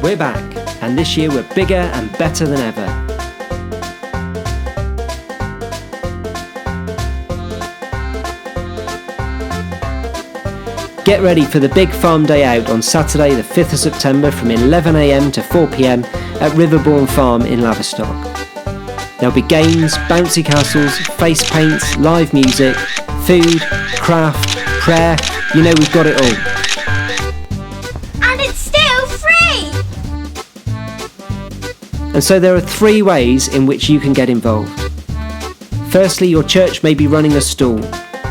We're back, and this year we're bigger and better than ever. Get ready for the big farm day out on Saturday the 5th of September from 11 a.m. to 4 p.m. at Riverbourne Farm in Laverstock. There'll be games, bouncy castles, face paints, live music, food, craft, prayer, you know we've got it all. And it's still free! And so there are 3 ways in which you can get involved. Firstly, your church may be running a stall,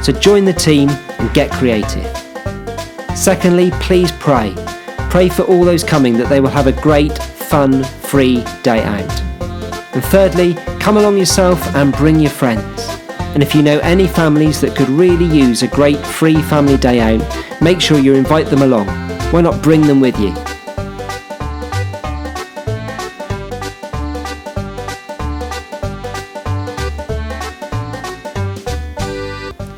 so join the team and get creative. Secondly, please pray. Pray for all those coming that they will have a great, fun, free day out. And thirdly, come along yourself and bring your friends. And if you know any families that could really use a great free family day out, make sure you invite them along. Why not bring them with you?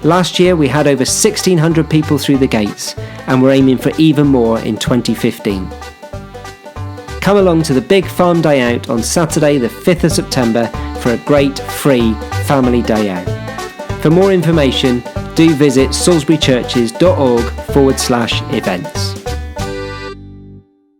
Last year we had over 1,600 people through the gates, and we're aiming for even more in 2015. Come along to the big farm day out on Saturday the 5th of September for a great free family day out. For more information, do visit salisburychurches.org/events.